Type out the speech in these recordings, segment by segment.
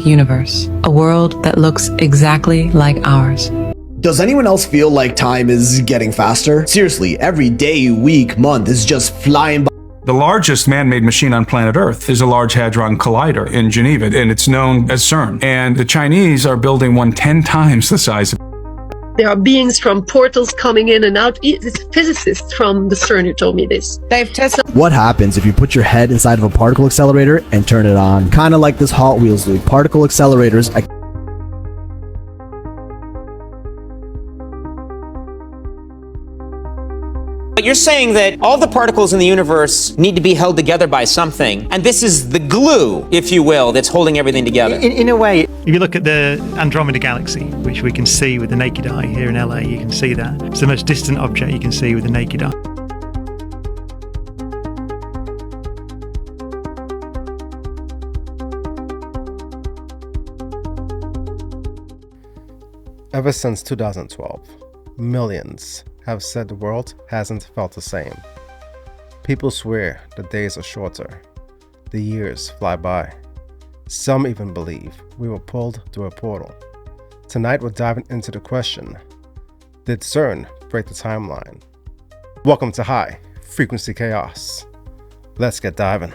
universe, a world that looks exactly like ours. Does anyone else feel like time is getting faster? Seriously, every day, week, month is just flying by. The largest man-made machine on planet Earth is a Large Hadron Collider in Geneva, and it's known as CERN. And the Chinese are building one 10 times the size of. There are beings from portals coming in and out. It's physicists from the CERN who told me this. They've tested. What happens if you put your head inside of a particle accelerator and turn it on? Kind of like this Hot Wheels loop. Particle accelerators. But you're saying that all the particles in the universe need to be held together by something, and this is the glue, if you will, that's holding everything together. In a way, if you look at the Andromeda Galaxy, which we can see with the naked eye here in LA, you can see that. It's the most distant object you can see with the naked eye. Ever since 2012, millions have said the world hasn't felt the same. People swear the days are shorter, the years fly by. Some even believe we were pulled through a portal. Tonight we're diving into the question, did CERN break the timeline? Welcome to High Frequency Chaos. Let's get diving.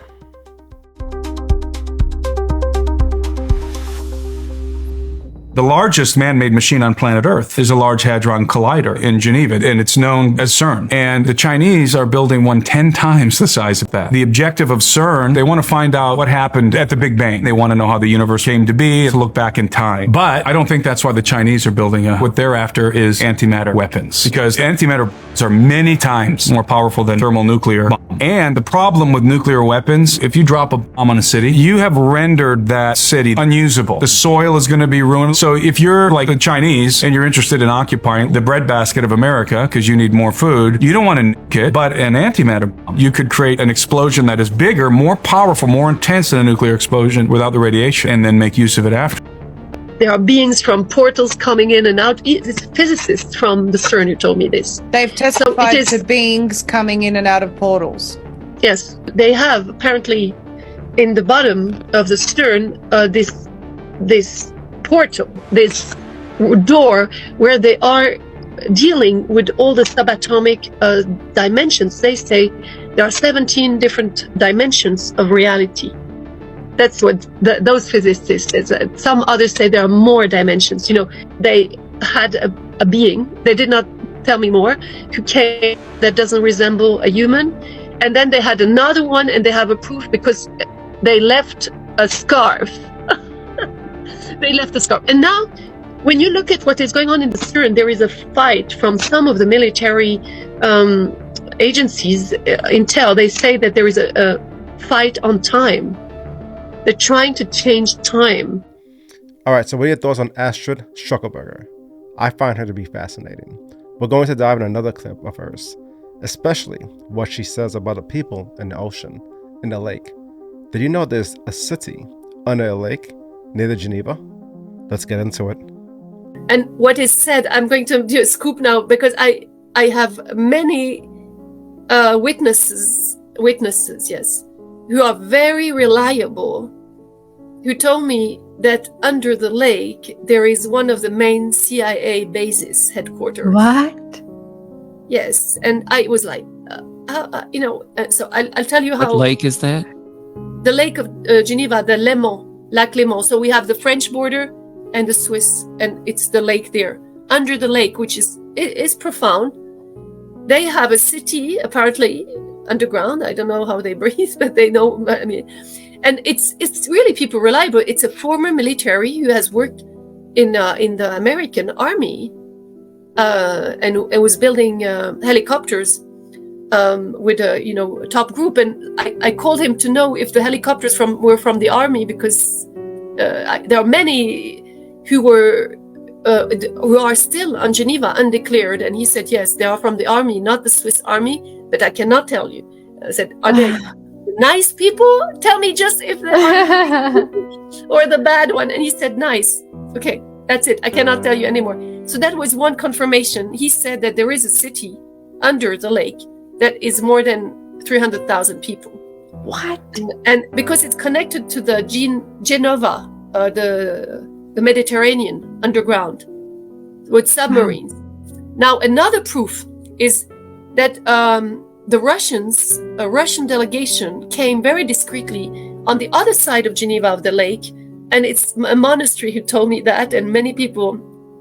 The largest man-made machine on planet Earth is a Large Hadron Collider in Geneva, and it's known as CERN. And the Chinese are building one 10 times the size of that. The objective of CERN, they want to find out what happened at the Big Bang. They want to know how the universe came to be, to look back in time. But I don't think that's why the Chinese are building what they're after is antimatter weapons. Because antimatter weapons are many times more powerful than thermonuclear bombs. And the problem with nuclear weapons, if you drop a bomb on a city, you have rendered that city unusable. The soil is going to be ruined. So if you're like the Chinese and you're interested in occupying the breadbasket of America because you need more food, you don't want to nuke it, but an antimatter bomb, you could create an explosion that is bigger, more powerful, more intense than a nuclear explosion without the radiation, and then make use of it after. There are beings from portals coming in and out. It's physicists from the CERN who told me this. They've testified to beings coming in and out of portals. Yes, they have apparently in the bottom of the CERN this portal, this door where they are dealing with all the subatomic dimensions. They say there are 17 different dimensions of reality. That's what those physicists say. Some others say there are more dimensions. You know, they had a being, they did not tell me more, who came that doesn't resemble a human. And then they had another one, and they have a proof because they left a scarf. They left the scarf. And now, when you look at what is going on in the CERN, there is a fight from some of the military agencies, intel. They say that there is a fight on time. They're trying to change time. All right, so what are your thoughts on Astrid Schuckelberger? I find her to be fascinating. We're going to dive in another clip of hers, especially what she says about the people in the ocean, in the lake. Did you know there's a city under a lake near the Geneva? Let's get into it. And what is said, I'm going to do a scoop now because I have many witnesses, yes, who are very reliable, who told me that under the lake there is one of the main CIA bases headquarters. What? Yes, and I was like, so I'll tell you how. What lake is that? The lake of Geneva, the Lac Léman. So we have the French border and the Swiss, and it's the lake there. Under the lake, which is profound, they have a city apparently underground. I don't know how they breathe, but they know. I mean, and it's really people reliable. It's a former military who has worked in the American Army and was building helicopters with a top group. And I called him to know if the helicopters were from the Army because there are many who are still on Geneva undeclared, and he said yes, they are from the Army, not the Swiss Army, but I cannot tell you. I said, are they nice people? Tell me just if they are or the bad one. And he said nice. Okay, that's it. I cannot tell you anymore. So that was one confirmation. He said that there is a city under the lake that is more than 300,000 people. What? And because it's connected to the Genova the Mediterranean underground with submarines. Now, another proof is that the Russians, a Russian delegation, came very discreetly on the other side of Geneva of the lake, and it's a monastery who told me that, and many people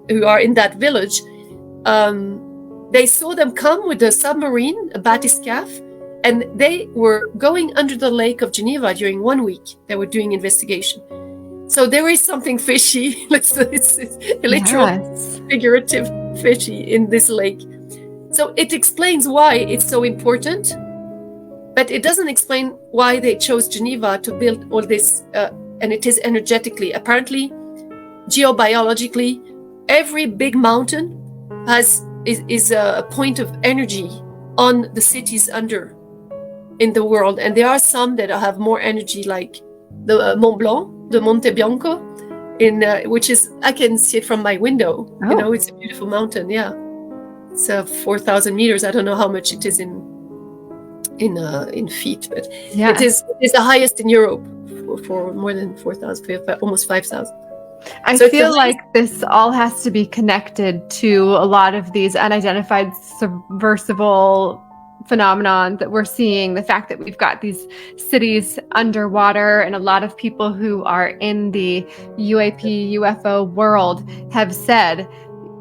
who are in that village, they saw them come with a submarine, a bathyscaphe, and they were going under the lake of Geneva during 1 week. They were doing investigation. So there is something fishy, it's literal, figurative fishy in this lake. So it explains why it's so important, but it doesn't explain why they chose Geneva to build all this, and it is energetically. Apparently, geobiologically, every big mountain is a point of energy on the cities under in the world, and there are some that have more energy, like the Mont Blanc, the Monte Bianco, which is, I can see it from my window. You know, it's a beautiful mountain. Yeah, it's 4,000 meters. I don't know how much it is in feet, but it is the highest in Europe for more than 4,000, almost 5,000. I feel like this all has to be connected to a lot of these unidentified subversible phenomenon that we're seeing. The fact that we've got these cities underwater, and a lot of people who are in the UAP, UFO world have said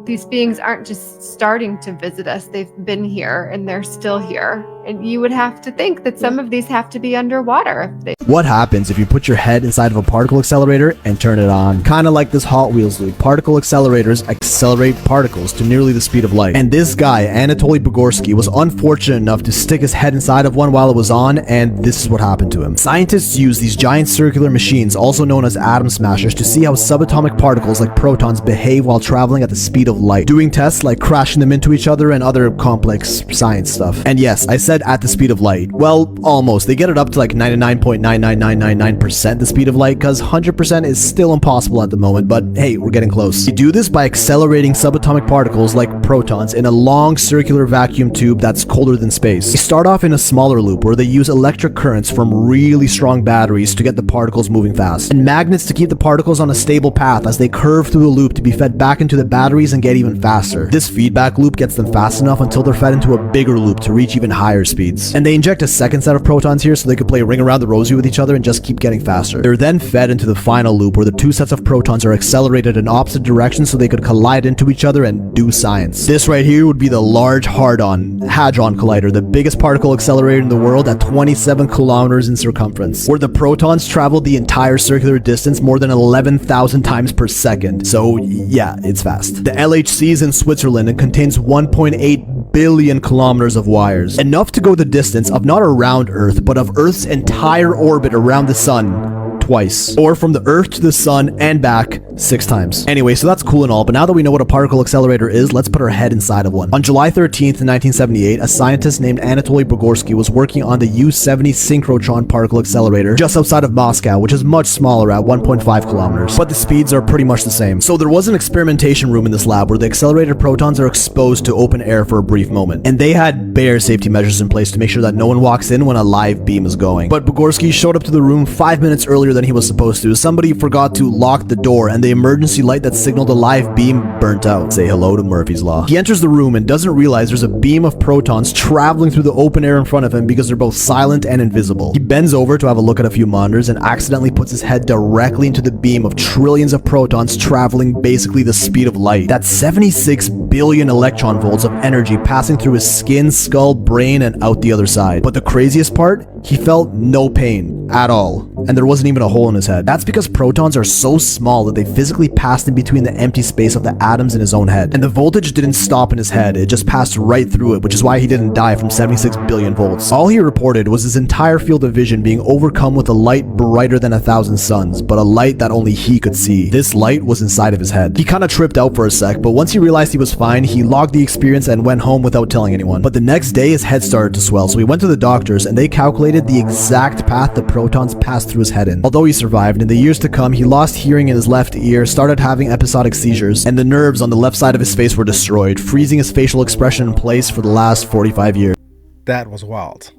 these beings aren't just starting to visit us. They've been here and they're still here. And you would have to think that some of these have to be underwater. What happens if you put your head inside of a particle accelerator and turn it on? Kind of like this Hot Wheels loop. Particle accelerators accelerate particles to nearly the speed of light. And this guy, Anatoly Bugorsky, was unfortunate enough to stick his head inside of one while it was on, and this is what happened to him. Scientists use these giant circular machines, also known as atom smashers, to see how subatomic particles like protons behave while traveling at the speed of light, doing tests like crashing them into each other and other complex science stuff. And yes, I said at the speed of light. Well, almost. They get it up to like 99.99999% the speed of light, because 100% is still impossible at the moment, but hey, we're getting close. They do this by accelerating subatomic particles like protons in a long circular vacuum tube that's colder than space. They start off in a smaller loop where they use electric currents from really strong batteries to get the particles moving fast, and magnets to keep the particles on a stable path as they curve through the loop to be fed back into the batteries and get even faster. This feedback loop gets them fast enough until they're fed into a bigger loop to reach even higher speeds. And they inject a second set of protons here so they could play Ring Around the Rosie with each other and just keep getting faster. They're then fed into the final loop where the two sets of protons are accelerated in opposite directions so they could collide into each other and do science. This right here would be the Large Hadron Collider, the biggest particle accelerator in the world at 27 kilometers in circumference, where the protons traveled the entire circular distance more than 11,000 times per second. So yeah, it's fast. The LHC is in Switzerland and contains 1.8 billion kilometers of wires, enough to go the distance of not around Earth, but of Earth's entire orbit around the sun twice, or from the Earth to the sun and back 6 times. Anyway, so that's cool and all, but now that we know what a particle accelerator is, let's put our head inside of one. On July 13th, 1978, a scientist named Anatoly Bugorsky was working on the U-70 synchrotron particle accelerator just outside of Moscow, which is much smaller at 1.5 kilometers, but the speeds are pretty much the same. So there was an experimentation room in this lab where the accelerated protons are exposed to open air for a brief moment, and they had bare safety measures in place to make sure that no one walks in when a live beam is going. But Bugorsky showed up to the room 5 minutes earlier than he was supposed to. Somebody forgot to lock the door, and the emergency light that signaled a live beam burnt out. Say hello to Murphy's Law. He enters the room and doesn't realize there's a beam of protons traveling through the open air in front of him because they're both silent and invisible. He bends over to have a look at a few monitors and accidentally puts his head directly into the beam of trillions of protons traveling basically the speed of light. That's 76 billion electron volts of energy passing through his skin, skull, brain, and out the other side. But the craziest part? He felt no pain at all, and there wasn't even a hole in his head. That's because protons are so small that they physically passed in between the empty space of the atoms in his own head. And the voltage didn't stop in his head, it just passed right through it, which is why he didn't die from 76 billion volts. All he reported was his entire field of vision being overcome with a light brighter than 1,000 suns, but a light that only he could see. This light was inside of his head. He kind of tripped out for a sec, but once he realized he was fine, he logged the experience and went home without telling anyone. But the next day, his head started to swell, so he went to the doctors and they calculated the exact path the protons passed through his head in. Although he survived, in the years to come, he lost hearing in his left ear, started having episodic seizures, and the nerves on the left side of his face were destroyed, freezing his facial expression in place for the last 45 years. That was wild.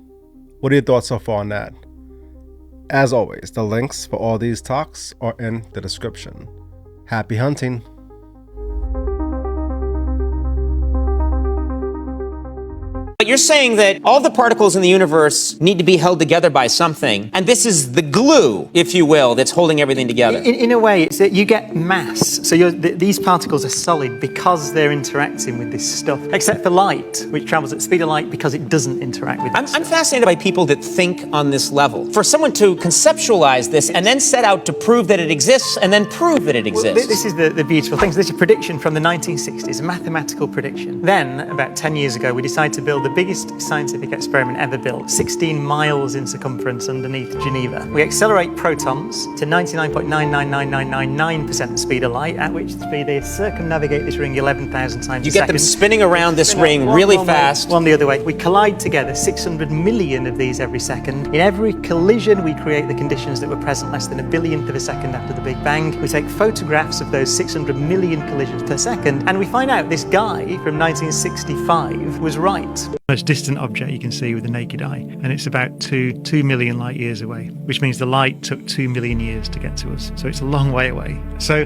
What are your thoughts so far on that? As always, the links for all these talks are in the description. Happy hunting! But you're saying that all the particles in the universe need to be held together by something, and this is the glue, if you will, that's holding everything together. In a way, it's that you get mass. So these particles are solid because they're interacting with this stuff, except for light, which travels at the speed of light because it doesn't interact with it. I'm fascinated by people that think on this level. For someone to conceptualize this and then set out to prove that it exists and then prove that it exists. Well, this is the beautiful thing. So this is a prediction from the 1960s, a mathematical prediction. Then, about 10 years ago, we decided to build the biggest scientific experiment ever built, 16 miles in circumference underneath Geneva. We accelerate protons to 99.999999% the speed of light, at which speed they circumnavigate this ring 11,000 times You a get second. them spinning around this ring really fast. One the other way. We collide together, 600 million of these every second. In every collision, we create the conditions that were present less than a billionth of a second after the Big Bang. We take photographs of those 600 million collisions per second, and we find out this guy from 1965 was right. Most distant object you can see with the naked eye, and it's about 2 million light years away, which means the light took 2 million years to get to us. So it's a long way away. So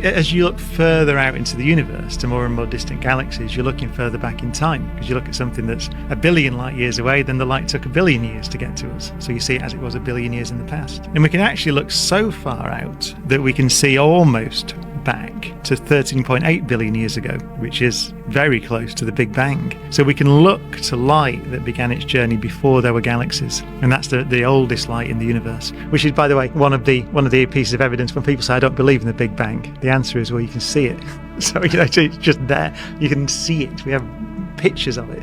as you look further out into the universe to more and more distant galaxies, you're looking further back in time, because you look at something that's a billion light years away, then the light took a billion years to get to us. So you see it as it was a billion years in the past. And we can actually look so far out that we can see almost back to 13.8 billion years ago, which is very close to the Big Bang. So we can look to light that began its journey before there were galaxies, and that's the oldest light in the universe. Which is, by the way, one of the pieces of evidence when people say I don't believe in the Big Bang. The answer is, well, you can see it. So it's just there. You can see it. We have pictures of it.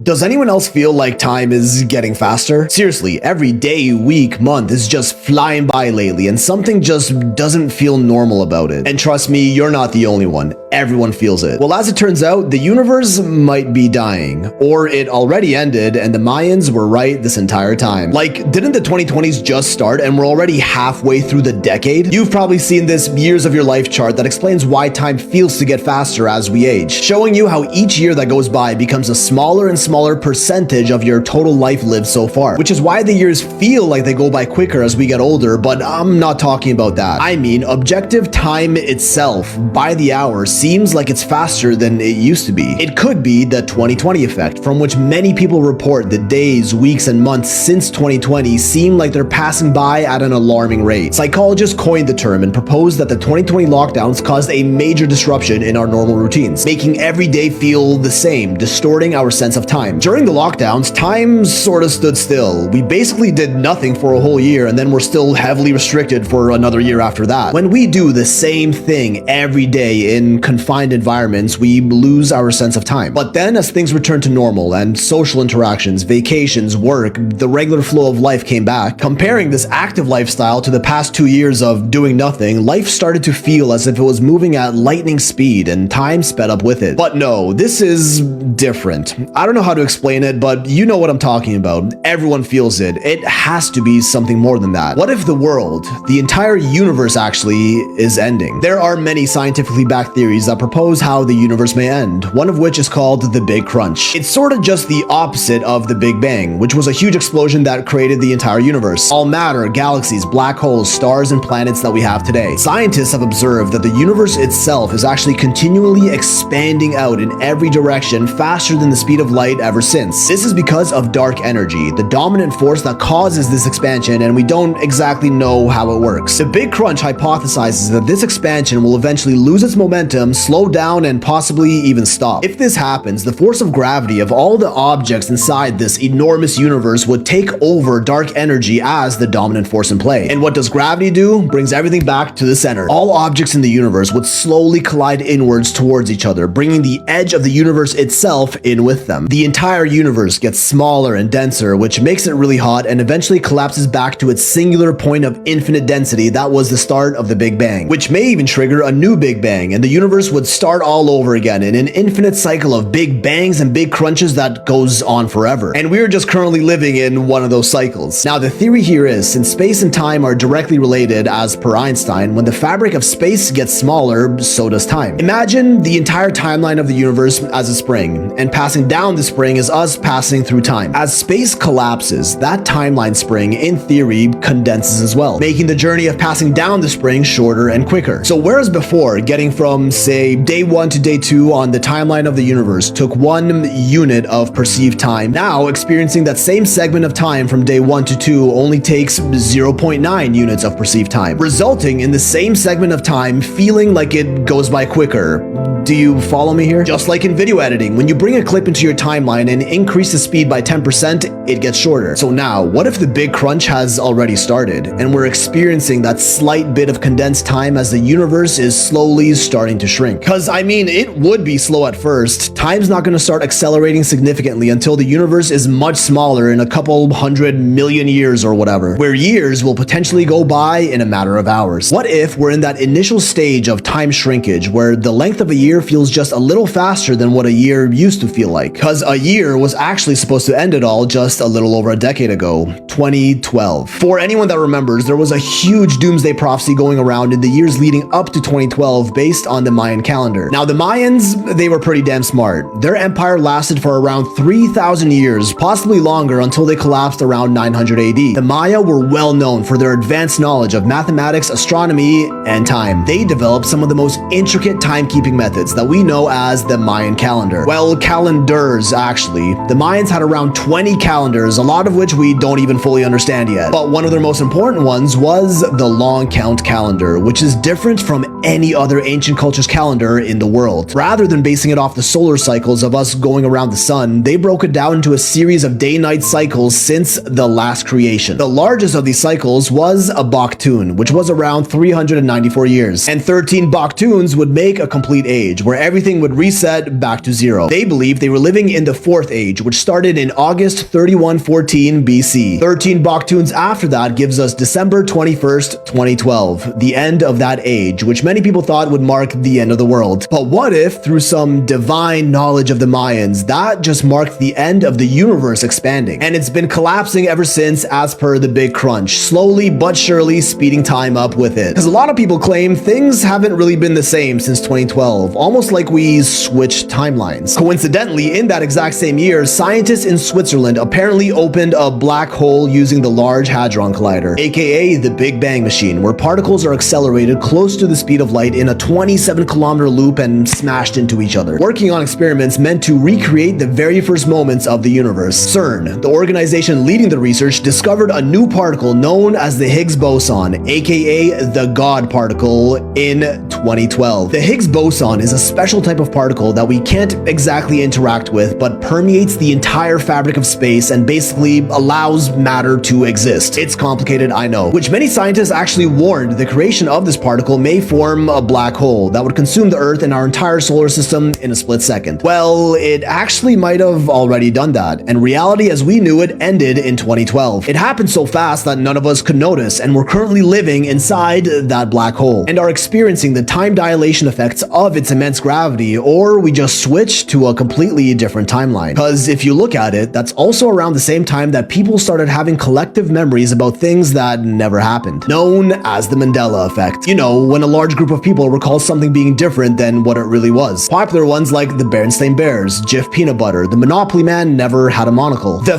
Does anyone else feel like time is getting faster? Seriously, every day, week, month is just flying by lately, and something just doesn't feel normal about it. And trust me, you're not the only one. Everyone feels it. Well, as it turns out, the universe might be dying, or it already ended and the Mayans were right this entire time. Like, didn't the 2020s just start and we're already halfway through the decade? You've probably seen this years of your life chart that explains why time feels to get faster as we age, showing you how each year that goes by becomes a smaller and smaller percentage of your total life lived so far, which is why the years feel like they go by quicker as we get older, but I'm not talking about that. I mean, objective time itself, by the hour, seems like it's faster than it used to be. It could be the 2020 effect, from which many people report the days, weeks, and months since 2020 seem like they're passing by at an alarming rate. Psychologists coined the term and proposed that the 2020 lockdowns caused a major disruption in our normal routines, making every day feel the same, distorting our sense of time. During the lockdowns, time sort of stood still. We basically did nothing for a whole year, and then we're still heavily restricted for another year after that. When we do the same thing every day in confined environments, we lose our sense of time. But then as things return to normal and social interactions, vacations, work, the regular flow of life came back, comparing this active lifestyle to the past 2 years of doing nothing, life started to feel as if it was moving at lightning speed and time sped up with it. But no, this is different. I don't know how to explain it, but you know what I'm talking about. Everyone feels it. It has to be something more than that. What if the world, the entire universe actually, is ending? There are many scientifically backed theories that propose how the universe may end, one of which is called the Big Crunch. It's sort of just the opposite of the Big Bang, which was a huge explosion that created the entire universe. All matter, galaxies, black holes, stars, and planets that we have today. Scientists have observed that the universe itself is actually continually expanding out in every direction faster than the speed of light ever since. This is because of dark energy, the dominant force that causes this expansion, and we don't exactly know how it works. The Big Crunch hypothesizes that this expansion will eventually lose its momentum, slow down, and possibly even stop. If this happens, the force of gravity of all the objects inside this enormous universe would take over dark energy as the dominant force in play. And what does gravity do? Brings everything back to the center. All objects in the universe would slowly collide inwards towards each other, bringing the edge of the universe itself in with them. The entire universe gets smaller and denser, which makes it really hot and eventually collapses back to its singular point of infinite density that was the start of the Big Bang, which may even trigger a new Big Bang, and the universe universe would start all over again in an infinite cycle of big bangs and big crunches that goes on forever. And we're just currently living in one of those cycles. Now, the theory here is, since space and time are directly related, as per Einstein, when the fabric of space gets smaller, so does time. Imagine the entire timeline of the universe as a spring, and passing down the spring is us passing through time. As space collapses, that timeline spring, in theory, condenses as well, making the journey of passing down the spring shorter and quicker. So whereas before, getting from, say, day 1 to day 2 on the timeline of the universe took 1 unit of perceived time, now experiencing that same segment of time from day 1 to 2 only takes 0.9 units of perceived time, resulting in the same segment of time feeling like it goes by quicker. Do you follow me here? Just like in video editing, when you bring a clip into your timeline and increase the speed by 10%, it gets shorter. So now, what if the big crunch has already started, and we're experiencing that slight bit of condensed time as the universe is slowly starting to shrink? Because, I mean, it would be slow at first. Time's not going to start accelerating significantly until the universe is much smaller in a couple 100 million years or whatever, where years will potentially go by in a matter of hours. What if we're in that initial stage of time shrinkage where the length of a year feels just a little faster than what a year used to feel like? Because a year was actually supposed to end it all just a little over a decade ago, 2012. For anyone that remembers, there was a huge doomsday prophecy going around in the years leading up to 2012 based on the Mayan calendar. Now, the Mayans, they were pretty damn smart. Their empire lasted for around 3,000 years, possibly longer, until they collapsed around 900 AD. The Maya were well known for their advanced knowledge of mathematics, astronomy, and time. They developed some of the most intricate timekeeping methods that we know as the Mayan calendar. Well, calendars, actually. The Mayans had around 20 calendars, a lot of which we don't even fully understand yet. But one of their most important ones was the long count calendar, which is different from any other ancient culture's calendar in the world. Rather than basing it off the solar cycles of us going around the sun, they broke it down into a series of day-night cycles since the last creation. The largest of these cycles was a Baktun, which was around 394 years. And 13 Baktuns would make a complete age, where everything would reset back to zero. They believed they were living in the fourth age, which started in August 3114 BC. 13 Baktuns after that gives us December 21st, 2012, the end of that age, which many people thought would mark the end of the world. But what if, through some divine knowledge of the Mayans, that just marked the end of the universe expanding? And it's been collapsing ever since, as per the Big Crunch, slowly but surely speeding time up with it. Because a lot of people claim things haven't really been the same since 2012, almost like we switched timelines. Coincidentally, in that exact same year, scientists in Switzerland apparently opened a black hole using the Large Hadron Collider, aka the Big Bang machine, where particles are accelerated close to the speed of light in a 27-kilometer loop and smashed into each other, working on experiments meant to recreate the very first moments of the universe. CERN, the organization leading the research, discovered a new particle known as the Higgs boson, aka the God particle, in 2012. The Higgs boson is a special type of particle that we can't exactly interact with, but permeates the entire fabric of space and basically allows matter to exist. It's complicated, I know, which many scientists actually warned the creation of this particle may form a black hole that would consume the Earth and our entire solar system in a split second. Well, it actually might have already done that, and reality as we knew it ended in 2012. It happened so fast that none of us could notice, and we're currently living inside that black hole and are experiencing the time dilation effects of its immense gravity, or we just switched to a completely different timeline. Because if you look at it, that's also around the same time that people started having collective memories about things that never happened, known as the Mandela-Effect. You know, when a large group of people recall something being different than what it really was. Popular ones like the Berenstain Bears, Jif Peanut Butter, the Monopoly Man never had a monocle, the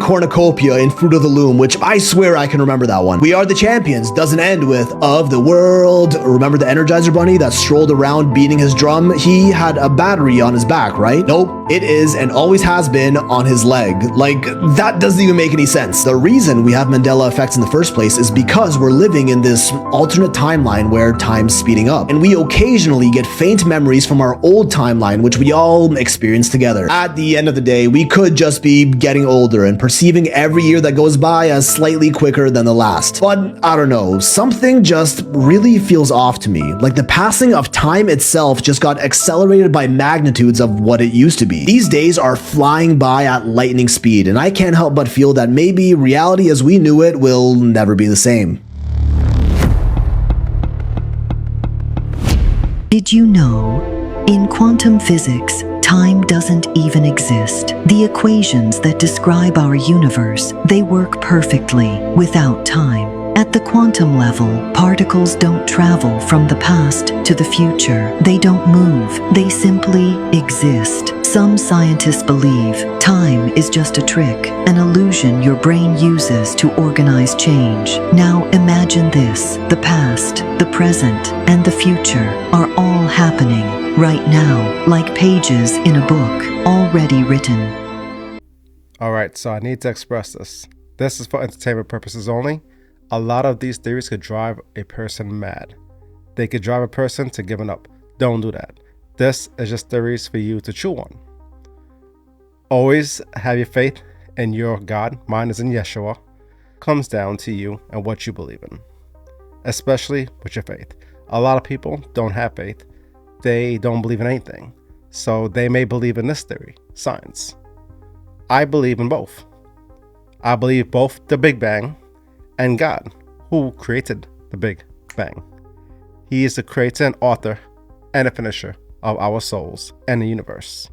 cornucopia in Fruit of the Loom, which I swear I can remember that one. We Are the Champions doesn't end with of the world. Remember the Energizer Bunny that strolled around beating his drum? He had a battery on his back, right? Nope, it is and always has been on his leg. Like, that doesn't even make any sense. The reason we have Mandela effects in the first place is because we're living in this alternate timeline where time's speeding up, and we occasionally get faint memories from our old timeline, which we all experience together. At the end of the day, we could just be getting older and perceiving every year that goes by as slightly quicker than the last. But I don't know, something just really feels off to me. Like the passing of time itself just got accelerated by magnitudes of what it used to be. These days are flying by at lightning speed, and I can't help but feel that maybe reality as we knew it will never be the same. Did you know? In quantum physics, time doesn't even exist. The equations that describe our universe, they work perfectly without time. At the quantum level, particles don't travel from the past to the future. They don't move. They simply exist. Some scientists believe time is just a trick, an illusion your brain uses to organize change. Now imagine this: the past, the present, and the future are all happening right now, like pages in a book, already written. Alright, so I need to express this. This is for entertainment purposes only. A lot of these theories could drive a person mad. They could drive a person to giving up. Don't do that. This is just theories for you to chew on. Always have your faith in your God. Mine is in Yeshua. Comes down to you and what you believe in, especially with your faith. A lot of people don't have faith. They don't believe in anything. So they may believe in this theory, science. I believe in both. I believe both the Big Bang and God, who created the Big Bang. He is the creator and author and the finisher of our souls and the universe.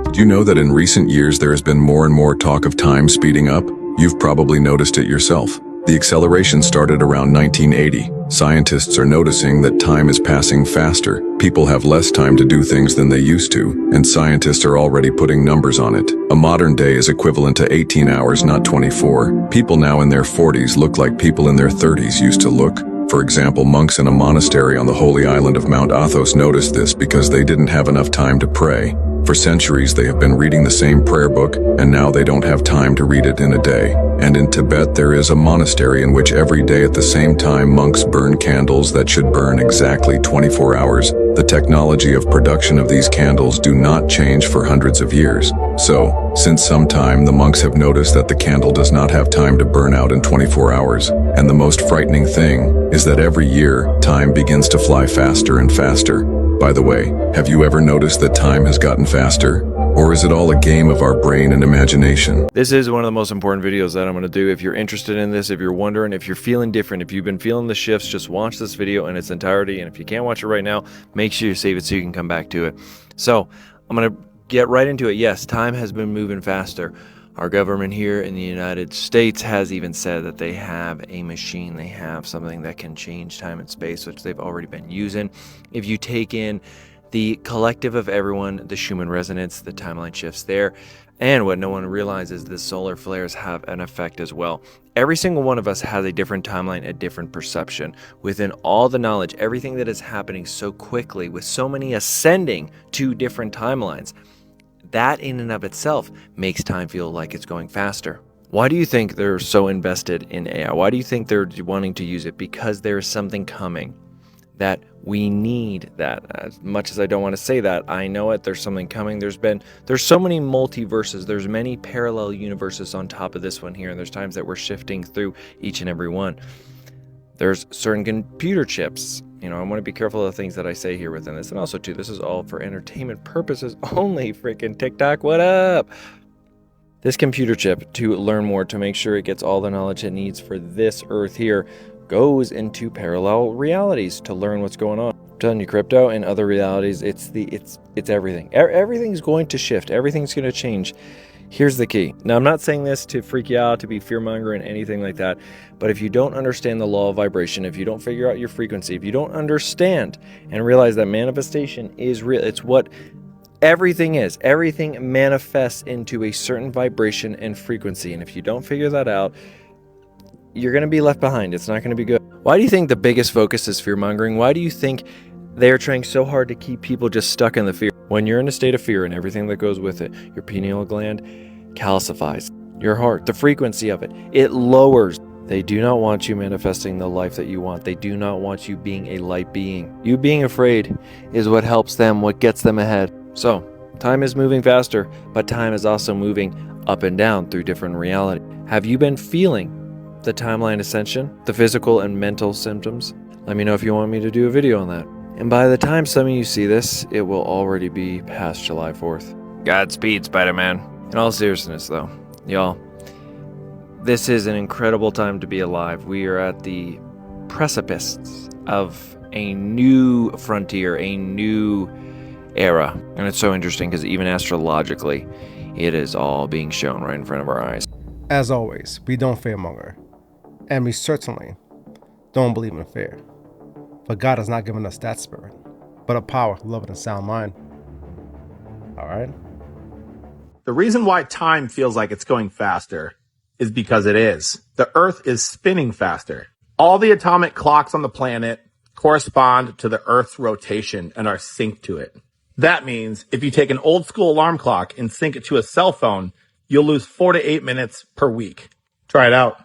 Did you know that in recent years there has been more and more talk of time speeding up? You've probably noticed it yourself. The acceleration started around 1980. Scientists are noticing that time is passing faster. People have less time to do things than they used to, and scientists are already putting numbers on it. A modern day is equivalent to 18 hours, not 24. People now in their 40s look like people in their 30s used to look. For example, monks in a monastery on the holy island of Mount Athos noticed this because they didn't have enough time to pray. For centuries, they have been reading the same prayer book, and now they don't have time to read it in a day. And in Tibet, there is a monastery in which every day at the same time monks burn candles that should burn exactly 24 hours. The technology of production of these candles do not change for hundreds of years. So, since some time, the monks have noticed that the candle does not have time to burn out in 24 hours. And the most frightening thing is that every year, time begins to fly faster and faster. By the way, have you ever noticed that time has gotten faster? Or is it all a game of our brain and imagination? This is one of the most important videos that I'm going to do. If you're interested in this, if you're wondering, if you're feeling different, if you've been feeling the shifts, just watch this video in its entirety. And if you can't watch it right now, make sure you save it so you can come back to it. So I'm going to get right into it. Yes, time has been moving faster. Our government here in the United States has even said that they have a machine, they have something that can change time and space, which they've already been using. If you take in the collective of everyone, the Schumann resonance, the timeline shifts there, and what no one realizes, the solar flares have an effect as well. Every single one of us has a different timeline, a different perception. Within all the knowledge, everything that is happening so quickly, with so many ascending to different timelines, that in and of itself makes time feel like it's going faster. Why do you think they're so invested in AI? Why do you think they're wanting to use it? Because there is something coming that we need that. As much as I don't want to say that, I know it. There's something coming. There's so many multiverses. There's many parallel universes on top of this one here. And there's times that we're shifting through each and every one. There's certain computer chips. You know, I want to be careful of the things that I say here within this. And also, too, this is all for entertainment purposes only. Freaking TikTok, what up? This computer chip, to learn more, to make sure it gets all the knowledge it needs for this Earth here, goes into parallel realities to learn what's going on. I'm telling you, crypto and other realities, it's everything. Everything's going to shift. Everything's going to change. Here's the key. Now, I'm not saying this to freak you out, to be fear-mongering, anything like that. But if you don't understand the law of vibration, if you don't figure out your frequency, if you don't understand and realize that manifestation is real, it's what everything is. Everything manifests into a certain vibration and frequency. And if you don't figure that out, you're going to be left behind. It's not going to be good. Why do you think the biggest focus is fear-mongering? Why do you think they're trying so hard to keep people just stuck in the fear? When you're in a state of fear and everything that goes with it, your pineal gland calcifies. Your heart, the frequency of it, it lowers. They do not want you manifesting the life that you want. They do not want you being a light being. You being afraid is what helps them, what gets them ahead. So, time is moving faster, but time is also moving up and down through different reality. Have you been feeling the timeline ascension, the physical and mental symptoms? Let me know if you want me to do a video on that. And by the time some of you see this, it will already be past July 4th. Godspeed, Spider-Man. In all seriousness, though, y'all, This is an incredible time to be alive. We are at the precipice of a new frontier, a new era. And it's so interesting because even astrologically, it is all being shown right in front of our eyes. As always, we don't fearmonger. And we certainly don't believe in fear. For God has not given us that spirit, but a power, love, and a sound mind. Alright? The reason why time feels like it's going faster is because it is. The Earth is spinning faster. All the atomic clocks on the planet correspond to the Earth's rotation and are synced to it. That means if you take an old school alarm clock and sync it to a cell phone, you'll lose 4 to 8 minutes per week. Try it out.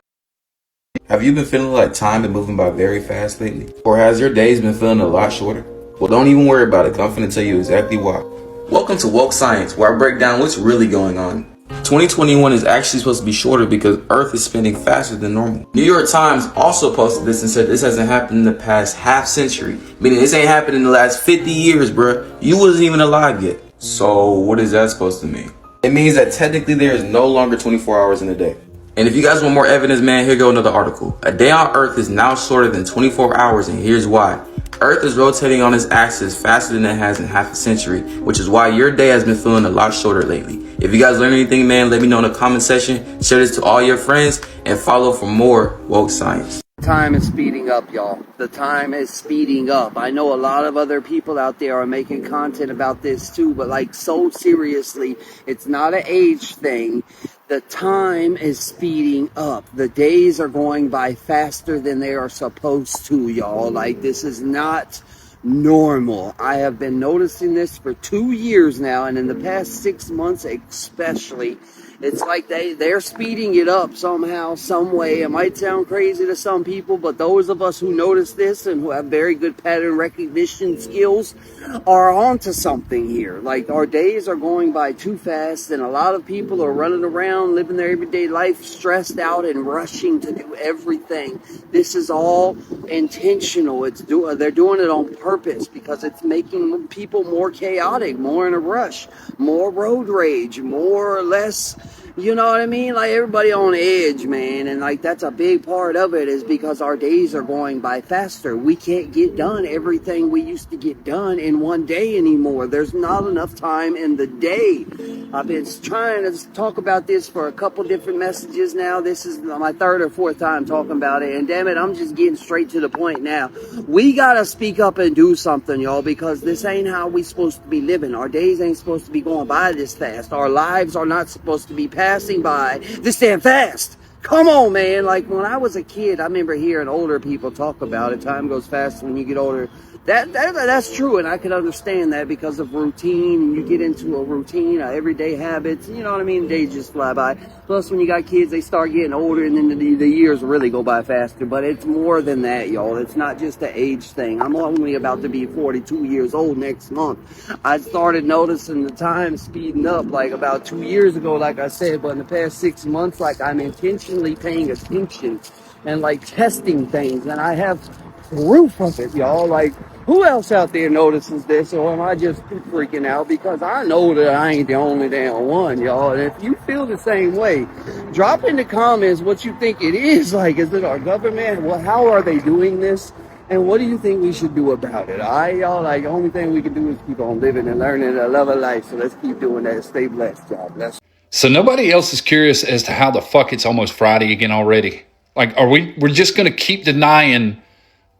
Have you been feeling like time been moving by very fast lately? Or has your days been feeling a lot shorter? Well, don't even worry about it. I'm finna tell you exactly why. Welcome to Woke Science, where I break down what's really going on. 2021 is actually supposed to be shorter because Earth is spinning faster than normal. New York Times also posted this and said this hasn't happened in the past half century. Meaning this ain't happened in the last 50 years, bruh. You wasn't even alive yet. So what is that supposed to mean? It means that technically there is no longer 24 hours in a day. And if you guys want more evidence, man, here go another article. A day on Earth is now shorter than 24 hours, and here's why. Earth is rotating on its axis faster than it has in half a century, which is why your day has been feeling a lot shorter lately. If you guys learn anything, man, let me know in the comment section. Share this to all your friends and follow for more Woke Science. Time is speeding up, y'all. The time is speeding up. I know a lot of other people out there are making content about this too, but like so seriously, it's not an age thing. The time is speeding up. The days are going by faster than they are supposed to, y'all. Like, this is not normal. I have been noticing this for 2 years now, and in the past 6 months especially, it's like they're speeding it up somehow, some way. It might sound crazy to some people, but those of us who notice this and who have very good pattern recognition skills are onto something here. Like, our days are going by too fast, and a lot of people are running around, living their everyday life, stressed out and rushing to do everything. This is all intentional. They're doing it on purpose because it's making people more chaotic, more in a rush, more road rage, more or less, you know what I mean? Like, everybody on edge, man. And like, that's a big part of it, is because our days are going by faster. We can't get done everything we used to get done in one day anymore. There's not enough time in the day. I've been trying to talk about this for a couple different messages now. This is my third or fourth time talking about it. And damn it, I'm just getting straight to the point now. We gotta speak up and do something, y'all, because this ain't how we supposed to be living. Our days ain't supposed to be going by this fast. Our lives are not supposed to be passing by this damn fast. Come on, man. Like, when I was a kid, I remember hearing older people talk about it. Time goes faster when you get older. That's true, and I can understand that because of routine, and you get into a routine, everyday habits, you know what I mean? Days just fly by. Plus, when you got kids, they start getting older, and then the years really go by faster. But it's more than that, y'all. It's not just an age thing. I'm only about to be 42 years old next month. I started noticing the time speeding up like about 2 years ago, like I said, but in the past 6 months, like, I'm intentionally paying attention and like testing things, and I have proof of it, y'all. Like, who else out there notices this, or am I just freaking out? Because I know that I ain't the only damn one, y'all. And if you feel the same way, drop in the comments what you think it is. Like, is it our government? Well, how are they doing this? And what do you think we should do about it? Y'all, like, the only thing we can do is keep on living and learning and loving life. So let's keep doing that. Stay blessed, y'all. Bless. So nobody else is curious as to how the fuck it's almost Friday again already. Like, we're just going to keep denying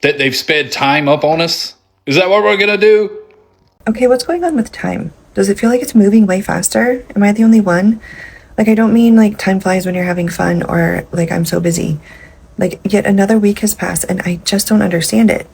that they've sped time up on us? Is that what we're gonna do? Okay, what's going on with time? Does it feel like it's moving way faster? Am I the only one? Like, I don't mean like time flies when you're having fun or like I'm so busy. Like, yet another week has passed and I just don't understand it.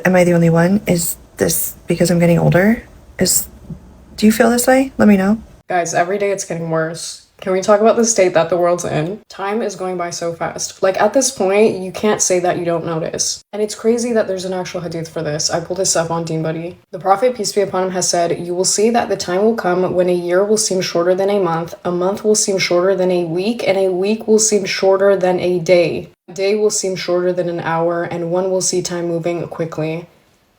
Am I the only one? Is this because I'm getting older? Do you feel this way? Let me know. Guys, every day it's getting worse. Can we talk about the state that the world's in? Time is going by so fast. Like, at this point, you can't say that you don't notice. And it's crazy that there's an actual hadith for this. I pulled this up on Deen Buddy. The Prophet, peace be upon him, has said, "You will see that the time will come when a year will seem shorter than a month will seem shorter than a week, and a week will seem shorter than a day. A day will seem shorter than an hour, and one will see time moving quickly."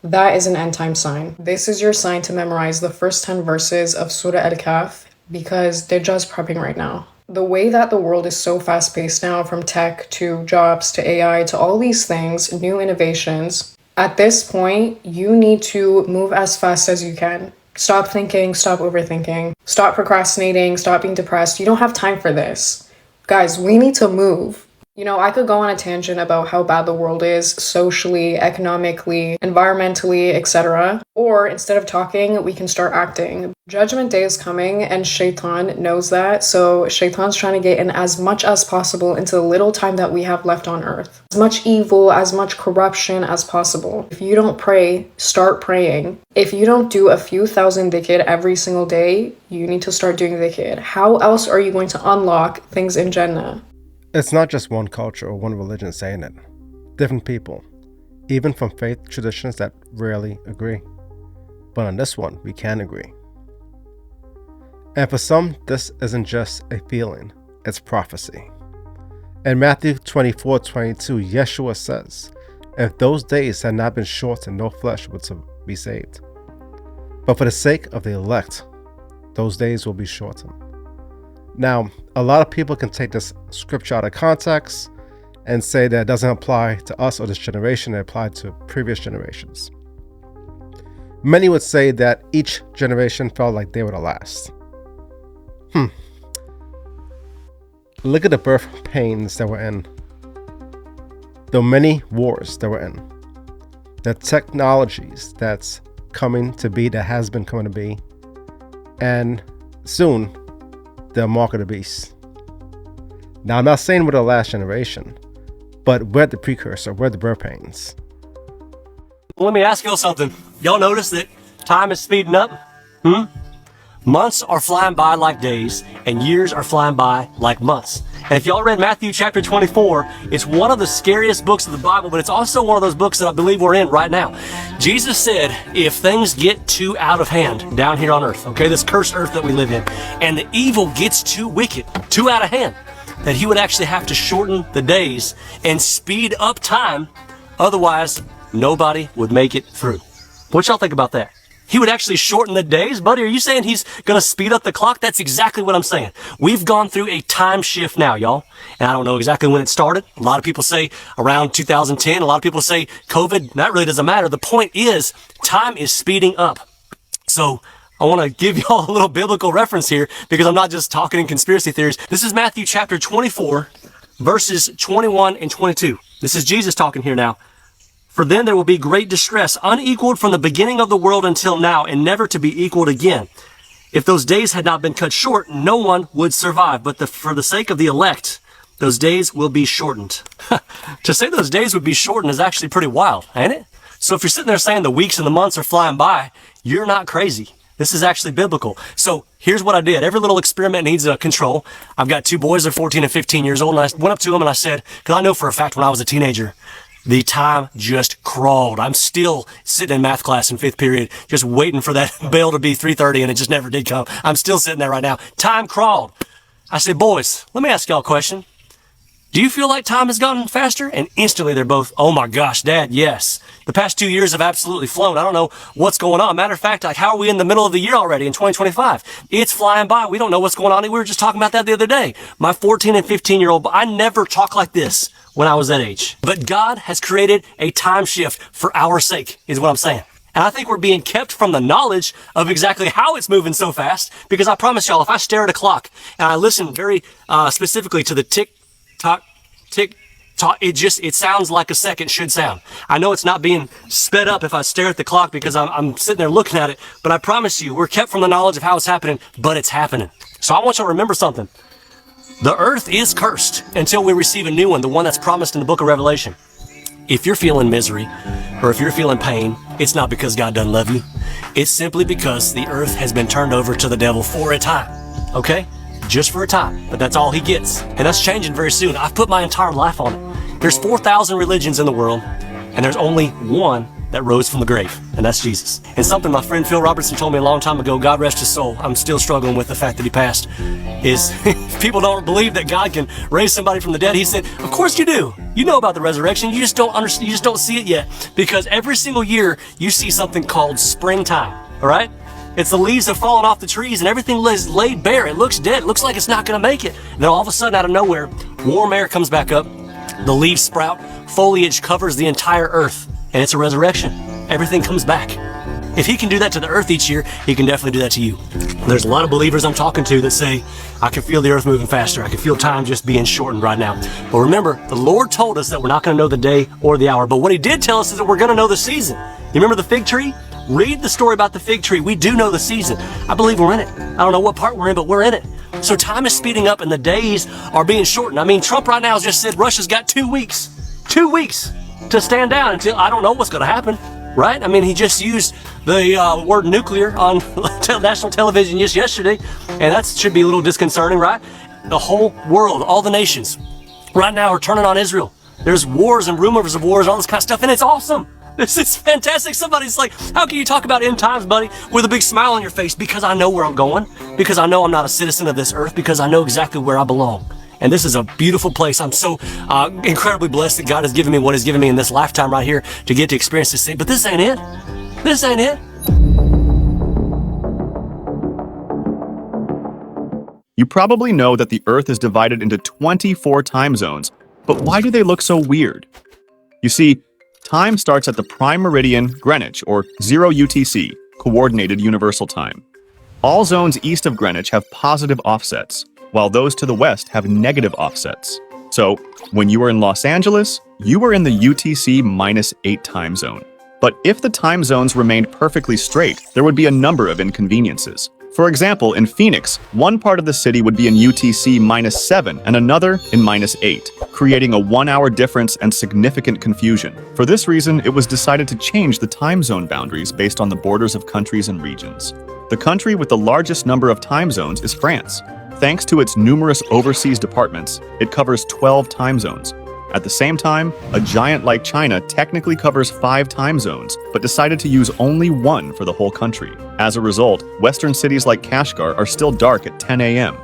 That is an end time sign. This is your sign to memorize the first 10 verses of Surah Al-Kahf, because they're just prepping right now. The way that the world is so fast-paced now, from tech to jobs to AI to all these things, new innovations, at this point, you need to move as fast as you can. Stop thinking, stop overthinking, stop procrastinating, stop being depressed. You don't have time for this. Guys, we need to move. You know, I could go on a tangent about how bad the world is socially, economically, environmentally, etc. Or instead of talking, we can start acting. Judgment Day is coming and Shaitan knows that. So Shaitan's trying to get in as much as possible into the little time that we have left on earth. As much evil, as much corruption as possible. If you don't pray, start praying. If you don't do a few thousand dhikr every single day, you need to start doing dhikr. How else are you going to unlock things in Jannah? It's not just one culture or one religion saying it. Different people, even from faith traditions that rarely agree. But on this one, we can agree. And for some, this isn't just a feeling, it's prophecy. In Matthew 24:22, Yeshua says, "If those days had not been shortened, no flesh would be saved. But for the sake of the elect, those days will be shortened." Now, a lot of people can take this scripture out of context and say that it doesn't apply to us or this generation, it applied to previous generations. Many would say that each generation felt like they were the last. Look at the birth pains that we're in. The many wars that we're in. The technologies that's coming to be, that has been coming to be. And soon, the mark of the beast. Now, I'm not saying we're the last generation, but we're the precursor, we're the birth pains. Well, let me ask y'all something. Y'all notice that time is speeding up? Months are flying by like days, and years are flying by like months. And if y'all read Matthew chapter 24, it's one of the scariest books of the Bible, but it's also one of those books that I believe we're in right now. Jesus said, if things get too out of hand down here on earth, okay, this cursed earth that we live in, and the evil gets too wicked, too out of hand, that he would actually have to shorten the days and speed up time, otherwise nobody would make it through. What y'all think about that? He would actually shorten the days? Buddy, are you saying he's going to speed up the clock? That's exactly what I'm saying. We've gone through a time shift now, y'all. And I don't know exactly when it started. A lot of people say around 2010. A lot of people say COVID. That really doesn't matter. The point is, time is speeding up. So I want to give y'all a little biblical reference here because I'm not just talking in conspiracy theories. This is Matthew chapter 24, verses 21 and 22. This is Jesus talking here now. For then there will be great distress, unequaled from the beginning of the world until now, and never to be equaled again. If those days had not been cut short, no one would survive. But for the sake of the elect, those days will be shortened. To say those days would be shortened is actually pretty wild, ain't it? So if you're sitting there saying the weeks and the months are flying by, you're not crazy. This is actually biblical. So here's what I did. Every little experiment needs a control. I've got two boys, they're 14 and 15 years old, and I went up to them and I said, because I know for a fact when I was a teenager, the time just crawled. I'm still sitting in math class in 5th period, just waiting for that bell to be 3:30, and it just never did come. I'm still sitting there right now. Time crawled. I said, boys, let me ask y'all a question. Do you feel like time has gotten faster? And instantly they're both, oh my gosh, Dad, yes. The past 2 years have absolutely flown. I don't know what's going on. Matter of fact, like, how are we in the middle of the year already in 2025? It's flying by. We don't know what's going on. We were just talking about that the other day. My 14 and 15-year-old, I never talked like this when I was that age. But God has created a time shift for our sake, is what I'm saying. And I think we're being kept from the knowledge of exactly how it's moving so fast, because I promise y'all, if I stare at a clock and I listen very specifically to the tick-tock, tick-tock, it sounds like a second should sound. I know it's not being sped up if I stare at the clock because I'm sitting there looking at it, but I promise you, we're kept from the knowledge of how it's happening, but it's happening. So I want you to remember something. The earth is cursed until we receive a new one, the one that's promised in the book of Revelation. If you're feeling misery or if you're feeling pain, it's not because God doesn't love you. It's simply because the earth has been turned over to the devil for a time, okay? Just for a time, but that's all he gets. And that's changing very soon. I've put my entire life on it. There's 4,000 religions in the world, and there's only one that rose from the grave, and that's Jesus. And something my friend Phil Robertson told me a long time ago, God rest his soul, I'm still struggling with the fact that he passed, is if people don't believe that God can raise somebody from the dead, he said, of course you do. You know about the resurrection, you just don't understand, you just don't see it yet. Because every single year, you see something called springtime, all right? It's the leaves have fallen off the trees and everything is laid bare. It looks dead. It looks like it's not going to make it. And then all of a sudden, out of nowhere, warm air comes back up. The leaves sprout. Foliage covers the entire earth. And it's a resurrection. Everything comes back. If he can do that to the earth each year, he can definitely do that to you. There's a lot of believers I'm talking to that say, I can feel the earth moving faster. I can feel time just being shortened right now. But remember, the Lord told us that we're not going to know the day or the hour. But what he did tell us is that we're going to know the season. You remember the fig tree? Read the story about the fig tree. We do know the season. I believe we're in it. I don't know what part we're in, but we're in it. So time is speeding up and the days are being shortened. I mean, Trump right now has just said Russia's got 2 weeks. 2 weeks to stand down until I don't know what's going to happen. Right? I mean, he just used the word nuclear on national television just yesterday, and that should be a little disconcerting, right? The whole world, all the nations, right now are turning on Israel. There's wars and rumors of wars, all this kind of stuff, and it's awesome. This is fantastic. Somebody's like, how can you talk about end times, buddy, with a big smile on your face? Because I know where I'm going, because I know I'm not a citizen of this earth, because I know exactly where I belong. And this is a beautiful place. I'm so incredibly blessed that God has given me what he's given me in this lifetime right here to get to experience this thing. But this ain't it. This ain't it. You probably know that the Earth is divided into 24 time zones, but why do they look so weird? You see, time starts at the prime meridian, Greenwich, or 0 UTC, Coordinated Universal Time. All zones east of Greenwich have positive offsets, while those to the west have negative offsets. So, when you were in Los Angeles, you were in the UTC -8 time zone. But if the time zones remained perfectly straight, there would be a number of inconveniences. For example, in Phoenix, one part of the city would be in UTC -7 and another in -8, creating a 1-hour difference and significant confusion. For this reason, it was decided to change the time zone boundaries based on the borders of countries and regions. The country with the largest number of time zones is France. Thanks to its numerous overseas departments, it covers 12 time zones. At the same time, a giant like China technically covers 5 time zones, but decided to use only one for the whole country. As a result, Western cities like Kashgar are still dark at 10 a.m.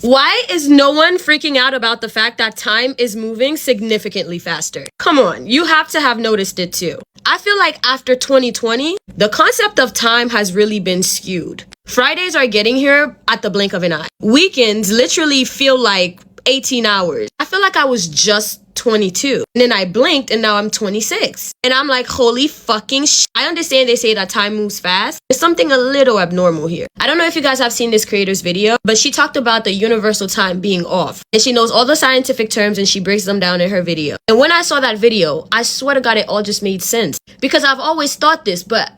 Why is no one freaking out about the fact that time is moving significantly faster? Come on, you have to have noticed it too. I feel like after 2020, the concept of time has really been skewed. Fridays are getting here at the blink of an eye. Weekends literally feel like 18 hours. I feel like I was just 22. And then I blinked and now I'm 26. And I'm like, holy fucking shit. I understand they say that time moves fast. There's something a little abnormal here. I don't know if you guys have seen this creator's video, but she talked about the universal time being off. And she knows all the scientific terms and she breaks them down in her video. And when I saw that video, I swear to God, it all just made sense. Because I've always thought this, but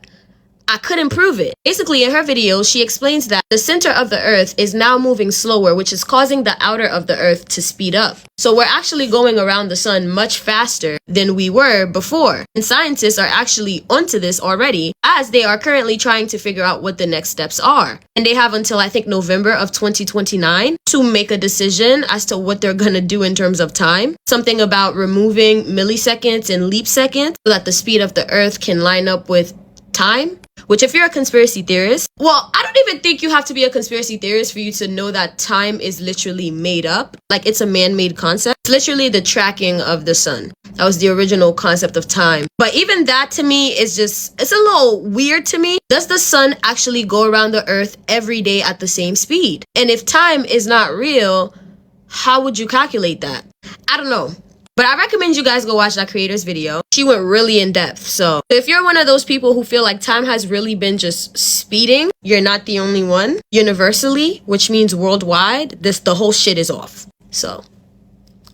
I couldn't prove it. Basically, in her video, she explains that the center of the earth is now moving slower, which is causing the outer of the earth to speed up. So we're actually going around the sun much faster than we were before. And scientists are actually onto this already, as they are currently trying to figure out what the next steps are. And they have until, I think, November of 2029 to make a decision as to what they're gonna do in terms of time. Something about removing milliseconds and leap seconds so that the speed of the earth can line up with time. Which, if you're a conspiracy theorist, well, I don't even think you have to be a conspiracy theorist for you to know that time is literally made up. Like, it's a man-made concept. It's literally the tracking of the sun. That was the original concept of time. But even that to me is just, it's a little weird to me. Does the sun actually go around the earth every day at the same speed? And if time is not real, how would you calculate that? I don't know. But I recommend you guys go watch that creator's video. She went really in depth. So if you're one of those people who feel like time has really been just speeding, you're not the only one. Universally, which means worldwide, the whole shit is off. So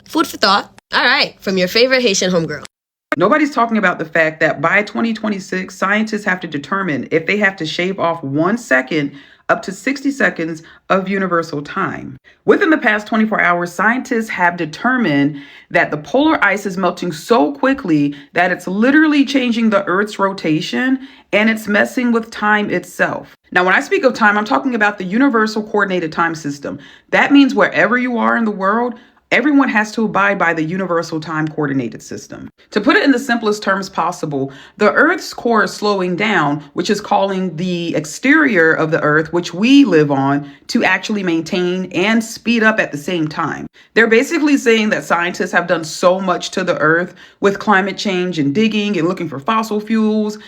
food for thought. All right, from your favorite Haitian homegirl. Nobody's talking about the fact that by 2026, scientists have to determine if they have to shave off 1 second up to 60 seconds of universal time. Within the past 24 hours, scientists have determined that the polar ice is melting so quickly that it's literally changing the Earth's rotation and it's messing with time itself. Now, when I speak of time, I'm talking about the Universal Coordinated Time System. That means wherever you are in the world, everyone has to abide by the Universal Time Coordinated System. To put it in the simplest terms possible, the Earth's core is slowing down, which is causing the exterior of the Earth, which we live on, to actually maintain and speed up at the same time. They're basically saying that scientists have done so much to the Earth with climate change and digging and looking for fossil fuels,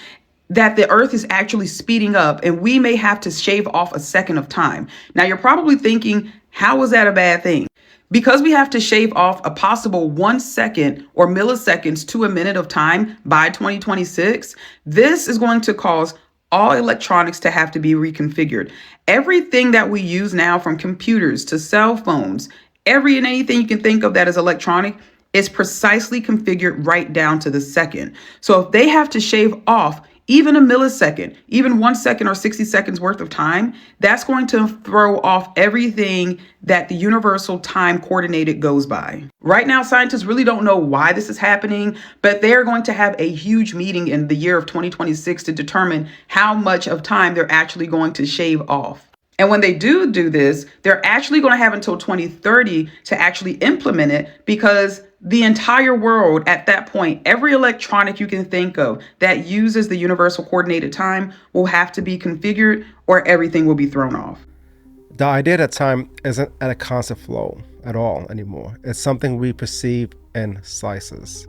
that the Earth is actually speeding up and we may have to shave off a second of time. Now, you're probably thinking, how is that a bad thing? Because we have to shave off a possible 1 second or milliseconds to a minute of time by 2026, this is going to cause all electronics to have to be reconfigured. Everything that we use now, from computers to cell phones, every and anything you can think of that is electronic, is precisely configured right down to the second. So if they have to shave off even a millisecond, even 1 second or 60 seconds worth of time, that's going to throw off everything that the universal time coordinated goes by. Right now, scientists really don't know why this is happening, but they're going to have a huge meeting in the year of 2026 to determine how much of time they're actually going to shave off. And when they do this, they're actually going to have until 2030 to actually implement it, because the entire world at that point, every electronic you can think of that uses the universal coordinated time will have to be configured, or everything will be thrown off. The idea that time isn't at a constant flow at all anymore. It's something we perceive in slices.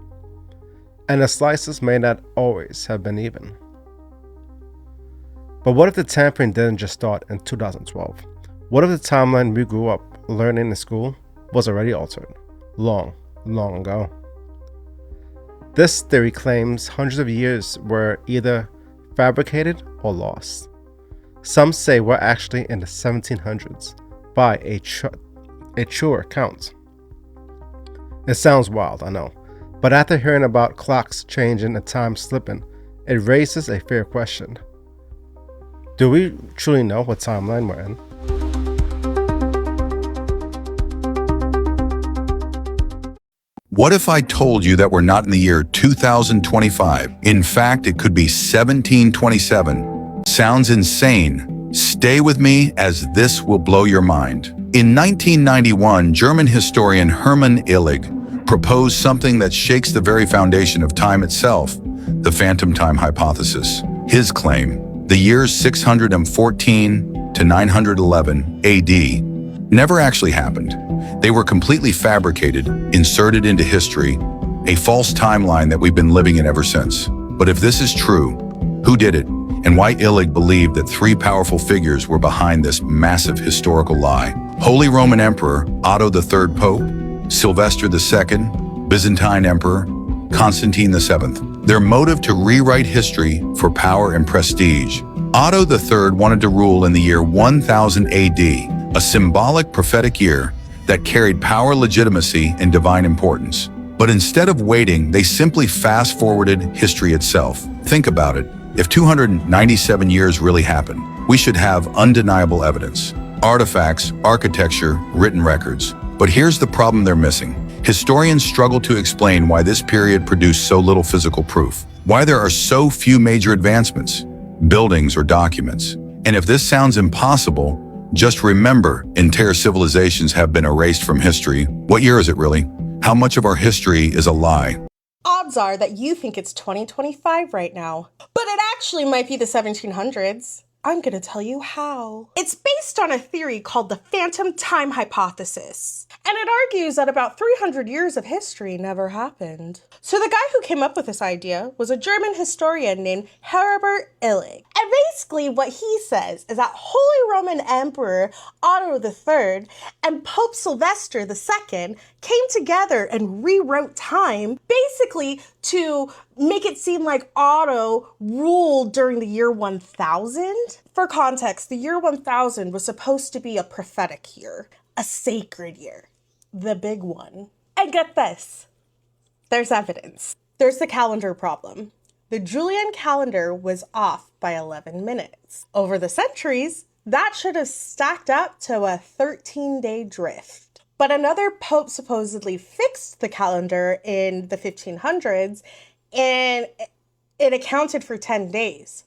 And the slices may not always have been even. But what if the tampering didn't just start in 2012? What if the timeline we grew up learning in school was already altered long ago? This theory claims hundreds of years were either fabricated or lost. Some say we're actually in the 1700s by a truer count. It sounds wild, I know, but after hearing about clocks changing and time slipping, it raises a fair question. Do we truly know what timeline we're in? What if I told you that we're not in the year 2025? In fact, it could be 1727. Sounds insane. Stay with me, as this will blow your mind. In 1991, German historian Hermann Illig proposed something that shakes the very foundation of time itself, the phantom time hypothesis. His claim: the years 614 to 911 AD never actually happened. They were completely fabricated, inserted into history, a false timeline that we've been living in ever since. But if this is true, who did it, and why Illig believed that three powerful figures were behind this massive historical lie? Holy Roman Emperor Otto III Pope, Sylvester II, Byzantine Emperor, Constantine VII. Their motive to rewrite history for power and prestige. Otto III wanted to rule in the year 1000 AD, a symbolic prophetic year that carried power, legitimacy, and divine importance. But instead of waiting, they simply fast-forwarded history itself. Think about it. If 297 years really happened, we should have undeniable evidence. Artifacts, architecture, written records. But here's the problem they're missing. Historians struggle to explain why this period produced so little physical proof, why there are so few major advancements, buildings or documents. And if this sounds impossible, just remember, entire civilizations have been erased from history. What year is it really? How much of our history is a lie? Odds are that you think it's 2025 right now, but it actually might be the 1700s. I'm going to tell you how. It's based on a theory called the phantom time hypothesis, and it argues that about 300 years of history never happened. So the guy who came up with this idea was a German historian named Herbert Illig. And basically what he says is that Holy Roman Emperor Otto III and Pope Sylvester II came together and rewrote time, basically to make it seem like Otto ruled during the year 1000. For context, the year 1000 was supposed to be a prophetic year, a sacred year, the big one. And get this, there's evidence. There's the calendar problem. The Julian calendar was off by 11 minutes. Over the centuries, that should have stacked up to a 13-day drift. But another pope supposedly fixed the calendar in the 1500s, and it accounted for 10 days.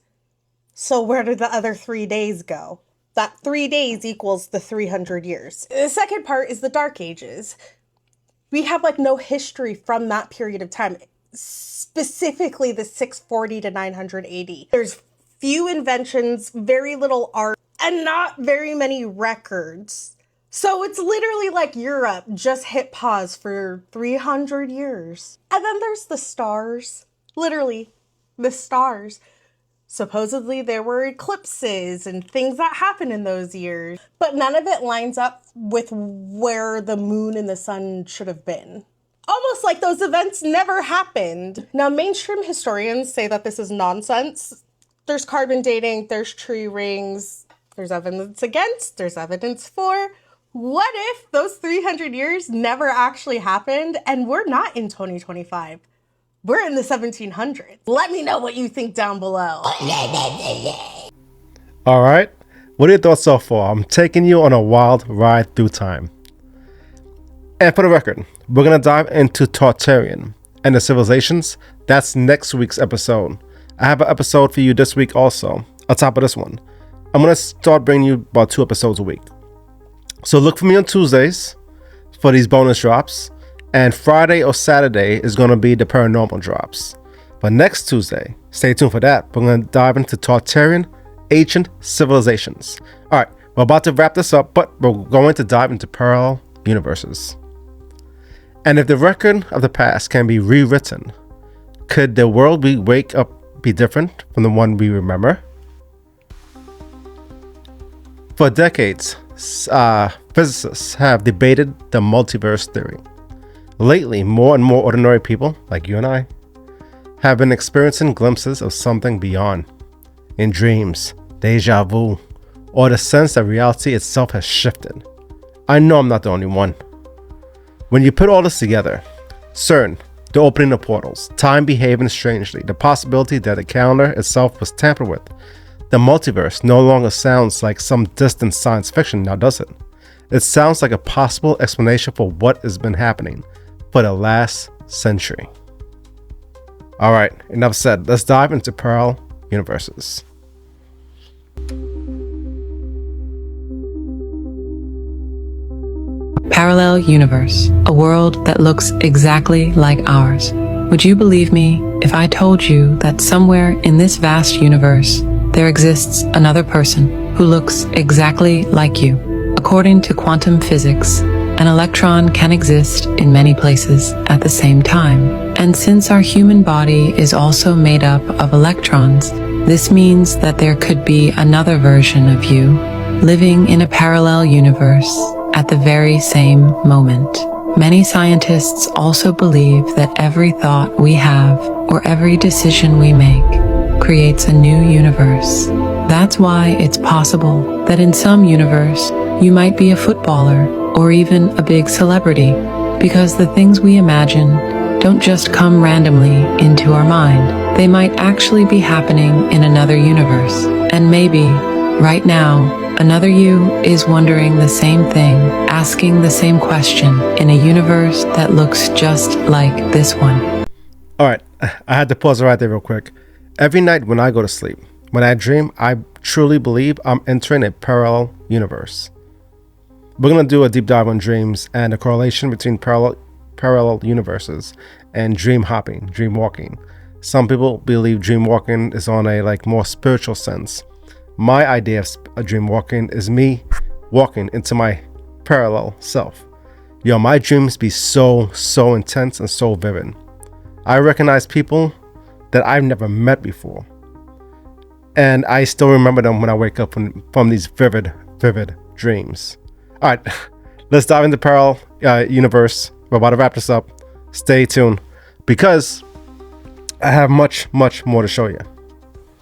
So where did the other 3 days go? That 3 days equals the 300 years. The second part is the Dark Ages. We have no history from that period of time, specifically the 640 to 900 AD. There's few inventions, very little art, and not very many records. So it's literally like Europe just hit pause for 300 years. And then there's the stars. Literally, the stars. Supposedly there were eclipses and things that happened in those years, but none of it lines up with where the moon and the sun should have been. Almost like those events never happened. Now, mainstream historians say that this is nonsense. There's carbon dating, there's tree rings, there's evidence against, there's evidence for. What if those 300 years never actually happened and we're not in 2025? We're in the 1700s. Let me know what you think down below. All right. What are your thoughts so far? I'm taking you on a wild ride through time. And for the record, we're going to dive into Tartarian and the civilizations. That's next week's episode. I have an episode for you this week also, on top of this one. I'm going to start bringing you about 2 episodes a week. So look for me on Tuesdays for these bonus drops. And Friday or Saturday is going to be the paranormal drops. But next Tuesday, stay tuned for that. We're going to dive into Tartarian ancient civilizations. All right, we're about to wrap this up, but we're going to dive into parallel universes. And if the record of the past can be rewritten, could the world we wake up be different from the one we remember? For decades, physicists have debated the multiverse theory. Lately, more and more ordinary people, like you and I, have been experiencing glimpses of something beyond. In dreams, déjà vu, or the sense that reality itself has shifted. I know I'm not the only one. When you put all this together, CERN, the opening of portals, time behaving strangely, the possibility that the calendar itself was tampered with, the multiverse no longer sounds like some distant science fiction, now does it? It sounds like a possible explanation for what has been happening for the last century. All right, enough said. Let's dive into parallel universes. Parallel universe, a world that looks exactly like ours. Would you believe me if I told you that somewhere in this vast universe, there exists another person who looks exactly like you? According to quantum physics, an electron can exist in many places at the same time. And since our human body is also made up of electrons, this means that there could be another version of you living in a parallel universe at the very same moment. Many scientists also believe that every thought we have or every decision we make creates a new universe. That's why it's possible that in some universe, you might be a footballer or even a big celebrity, because the things we imagine don't just come randomly into our mind. They might actually be happening in another universe. And maybe, right now, another you is wondering the same thing, asking the same question in a universe that looks just like this one. All right, I had to pause right there real quick. Every night when I go to sleep, when I dream, I truly believe I'm entering a parallel universe. We're going to do a deep dive on dreams and the correlation between parallel universes and dream hopping, dream walking. Some people believe dream walking is on a more spiritual sense. My idea of dream walking is me walking into my parallel self. My dreams be so intense and so vivid. I recognize people that I've never met before. And I still remember them when I wake up from these vivid dreams. All right, let's dive into parallel universe. We're about to wrap this up. Stay tuned because I have much more to show you.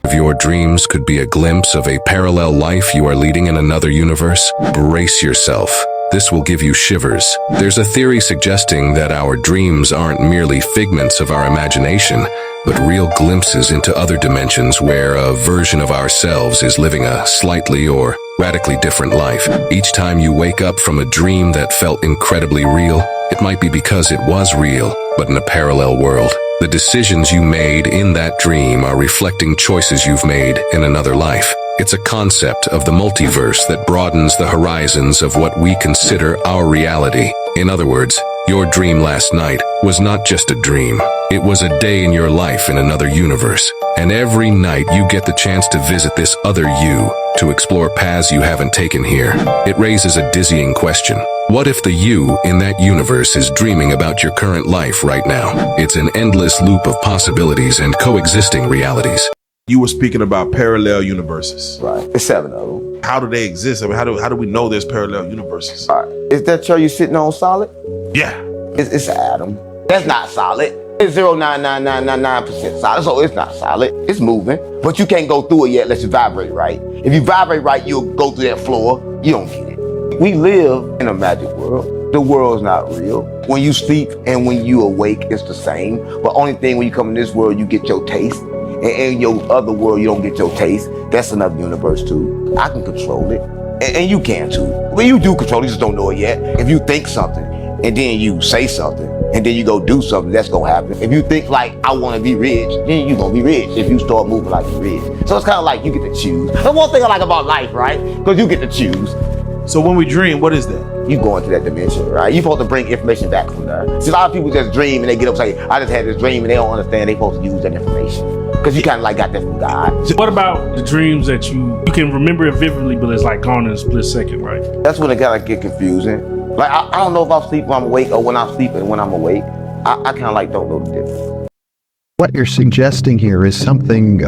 If your dreams could be a glimpse of a parallel life you are leading in another universe, brace yourself. This will give you shivers. There's a theory suggesting that our dreams aren't merely figments of our imagination, but real glimpses into other dimensions where a version of ourselves is living a slightly or radically different life. Each time you wake up from a dream that felt incredibly real, it might be because it was real, but in a parallel world. The decisions you made in that dream are reflecting choices you've made in another life. It's a concept of the multiverse that broadens the horizons of what we consider our reality. In other words, your dream last night was not just a dream. It was a day in your life in another universe. And every night you get the chance to visit this other you, to explore paths you haven't taken here. It raises a dizzying question. What if the you in that universe is dreaming about your current life right now? It's an endless loop of possibilities and coexisting realities. You were speaking about parallel universes. Right. It's 7 of them. How do they exist? I mean, how do we know there's parallel universes? All right. Is that chair you sitting on solid? Yeah. It's an atom. That's not solid. It's 0.99999% solid, so it's not solid. It's moving, but you can't go through it yet unless you vibrate right. If you vibrate right, you'll go through that floor. You don't get it. We live in a magic world. The world's not real. When you sleep and when you awake, it's the same. But only thing when you come in this world, you get your taste. And in your other world, you don't get your taste. That's another universe too. I can control it. And you can too. When you do control it, you just don't know it yet. If you think something, and then you say something, and then you go do something, that's gonna happen. If you think like, I wanna be rich, then you gonna be rich if you start moving like you're rich. So it's kind of like you get to choose. That's one thing I like about life, right? Because you get to choose. So when we dream, what is that? You go into that dimension, right? You're supposed to bring information back from there. See, a lot of people just dream and they get up and say, I just had this dream, and they don't understand they're supposed to use that information. Because you kind of like got that from God. So what about the dreams that you can remember it vividly, but it's like gone in a split second, right? That's when it gotta get confusing. Like, I don't know if I'm sleeping when I'm awake or when I'm sleeping when I'm awake. I kind of like don't know the difference. What you're suggesting here is something,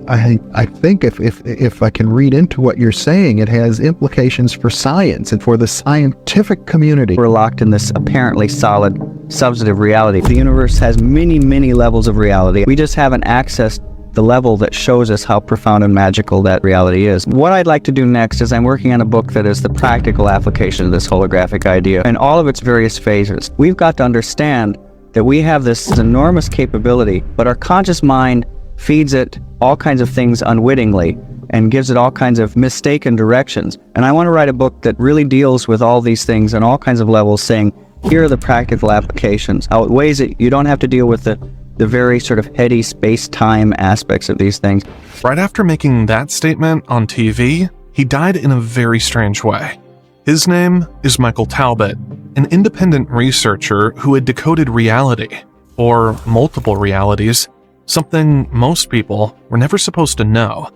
I think if I can read into what you're saying, it has implications for science and for the scientific community. We're locked in this apparently solid, substantive reality. The universe has many, many levels of reality. We just haven't accessed the level that shows us how profound and magical that reality is. What I'd like to do next is I'm working on a book that is the practical application of this holographic idea in all of its various phases. We've got to understand that we have this enormous capability, but our conscious mind feeds it all kinds of things unwittingly and gives it all kinds of mistaken directions. And I want to write a book that really deals with all these things on all kinds of levels, saying, here are the practical applications, how it weighs it. You don't have to deal with the very sort of heady space-time aspects of these things. Right after making that statement on TV, he died in a very strange way. His name is Michael Talbot, an independent researcher who had decoded reality, or multiple realities, something most people were never supposed to know.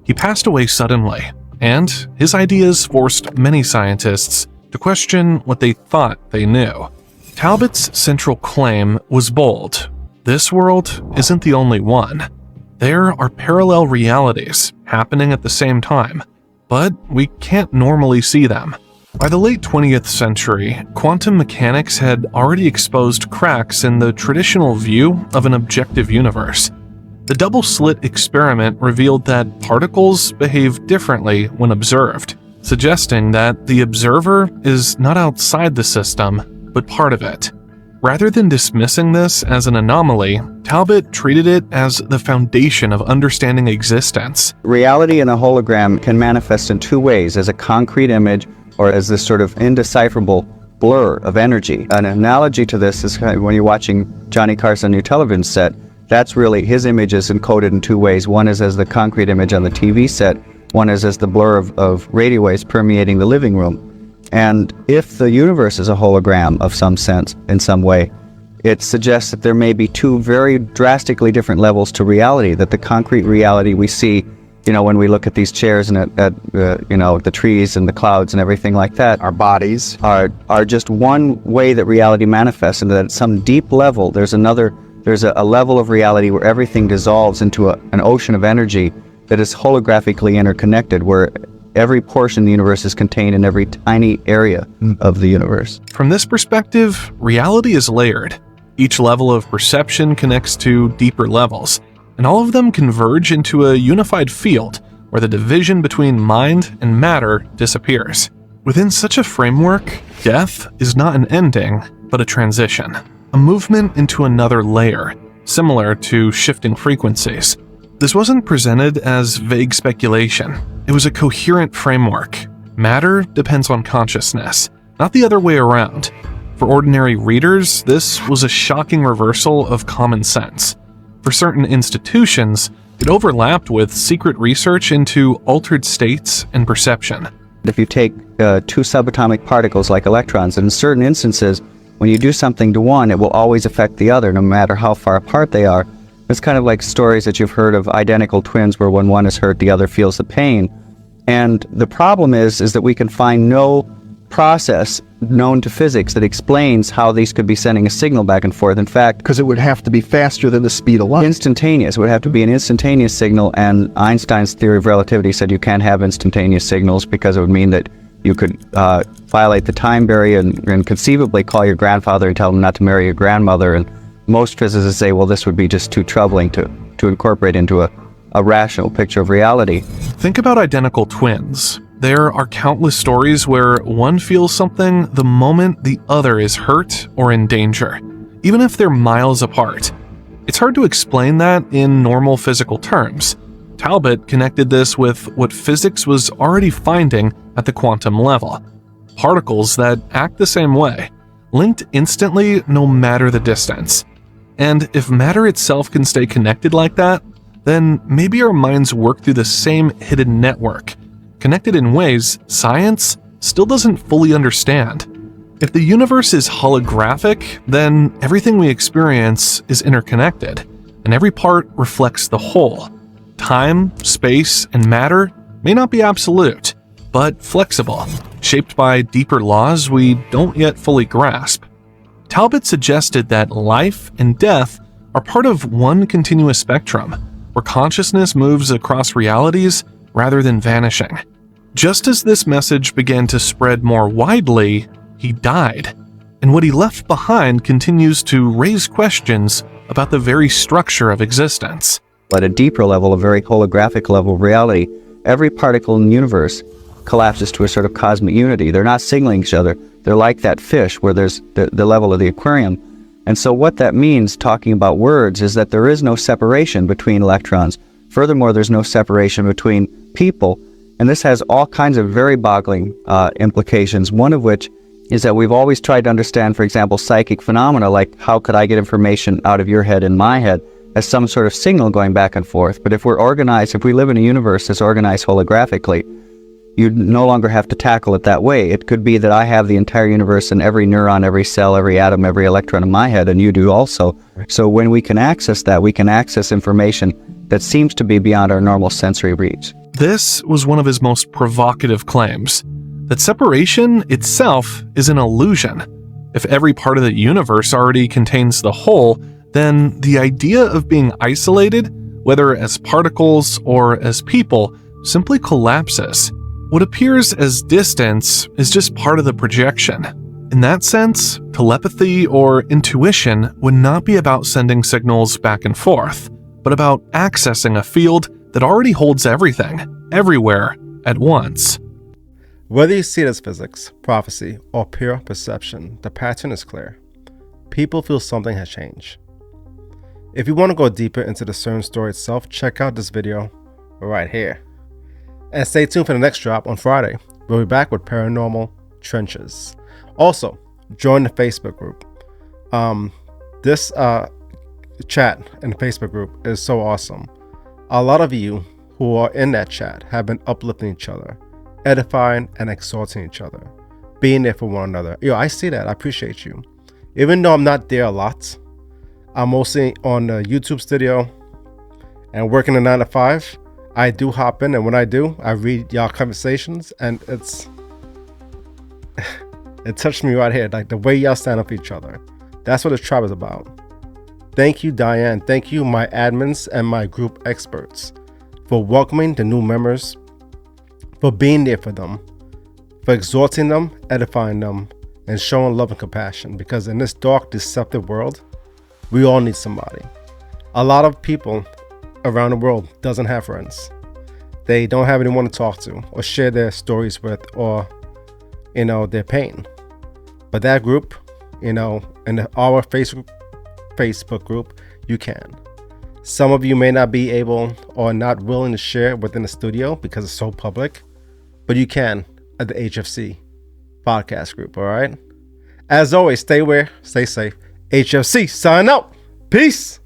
He passed away suddenly, and his ideas forced many scientists to question what they thought they knew. Talbot's central claim was bold. This world isn't the only one. There are parallel realities happening at the same time, but we can't normally see them. By the late 20th century, quantum mechanics had already exposed cracks in the traditional view of an objective universe. The double-slit experiment revealed that particles behave differently when observed, suggesting that the observer is not outside the system, but part of it. Rather than dismissing this as an anomaly, Talbot treated it as the foundation of understanding existence. Reality in a hologram can manifest in two ways, as a concrete image or as this sort of indecipherable blur of energy. An analogy to this is when you're watching Johnny Carson new television set, that's really, his image is encoded in two ways. One is as the concrete image on the TV set, one is as the blur of radio waves permeating the living room. And if the universe is a hologram of some sense, in some way, it suggests that there may be two very drastically different levels to reality, that the concrete reality we see, when we look at these chairs and at the trees and the clouds and everything like that, our bodies are just one way that reality manifests, and that at some deep level, there's a level of reality where everything dissolves into an ocean of energy that is holographically interconnected, where every portion of the universe is contained in every tiny area of the universe. From this perspective, reality is layered. Each level of perception connects to deeper levels, and all of them converge into a unified field where the division between mind and matter disappears. Within such a framework, death is not an ending, but a transition, a movement into another layer, similar to shifting frequencies. This wasn't presented as vague speculation. It was a coherent framework. Matter depends on consciousness, not the other way around. For ordinary readers, this was a shocking reversal of common sense. For certain institutions, it overlapped with secret research into altered states and perception. If you take two subatomic particles like electrons, and in certain instances, when you do something to one, it will always affect the other, no matter how far apart they are. It's kind of like stories that you've heard of identical twins where when one is hurt, the other feels the pain. And the problem is that we can find no process known to physics that explains how these could be sending a signal back and forth. In fact, because it would have to be faster than the speed of light. Instantaneous. It would have to be an instantaneous signal, and Einstein's theory of relativity said you can't have instantaneous signals because it would mean that you could violate the time barrier and conceivably call your grandfather and tell him not to marry your grandmother. And most physicists say, well, this would be just too troubling to incorporate into a rational picture of reality. Think about identical twins. There are countless stories where one feels something the moment the other is hurt or in danger, even if they're miles apart. It's hard to explain that in normal physical terms. Talbot connected this with what physics was already finding at the quantum level. Particles that act the same way, linked instantly no matter the distance. And if matter itself can stay connected like that, then maybe our minds work through the same hidden network, connected in ways science still doesn't fully understand. If the universe is holographic, then everything we experience is interconnected, and every part reflects the whole. Time, space, and matter may not be absolute, but flexible, shaped by deeper laws we don't yet fully grasp. Talbot suggested that life and death are part of one continuous spectrum, where consciousness moves across realities rather than vanishing. Just as this message began to spread more widely, he died, and what he left behind continues to raise questions about the very structure of existence. At a deeper level, a very holographic level of reality, every particle in the universe collapses to a sort of cosmic unity. They're not signaling each other. They're like that fish where there's the level of the aquarium. And so what that means, talking about words, is that there is no separation between electrons. Furthermore, there's no separation between people. And this has all kinds of very boggling implications, one of which is that we've always tried to understand, for example, psychic phenomena, like how could I get information out of your head and my head, as some sort of signal going back and forth. But if we're organized, if we live in a universe that's organized holographically, you no longer have to tackle it that way. It could be that I have the entire universe and every neuron, every cell, every atom, every electron in my head, and you do also. So when we can access that, we can access information that seems to be beyond our normal sensory reach. This was one of his most provocative claims, that separation itself is an illusion. If every part of the universe already contains the whole, then the idea of being isolated, whether as particles or as people, simply collapses. What appears as distance is just part of the projection. In that sense, telepathy or intuition would not be about sending signals back and forth, but about accessing a field that already holds everything, everywhere, at once. Whether you see it as physics, prophecy, or pure perception, the pattern is clear. People feel something has changed. If you want to go deeper into the CERN story itself, check out this video right here. And stay tuned for the next drop on Friday. We'll be back with Paranormal Trenches. Also, join the Facebook group. This chat in the Facebook group is so awesome. A lot of you who are in that chat have been uplifting each other, edifying and exalting each other, being there for one another. I see that. I appreciate you. Even though I'm not there a lot, I'm mostly on the YouTube studio and working a 9 to 5. I do hop in, and when I do, I read y'all conversations, and it touched me right here, like the way y'all stand up for each other. That's what this tribe is about. Thank you, Diane. Thank you, my admins and my group experts, for welcoming the new members, for being there for them, for exhorting them, edifying them, and showing love and compassion. Because in this dark, deceptive world, we all need somebody. A lot of people around the world doesn't have friends. They don't have anyone to talk to or share their stories with, or their pain. But that group, in our Facebook group, you can. Some of you may not be able or not willing to share within the studio because it's so public, but you can at the HFC Podcast group. All right. As always, stay aware, stay safe. HFC, sign out. Peace.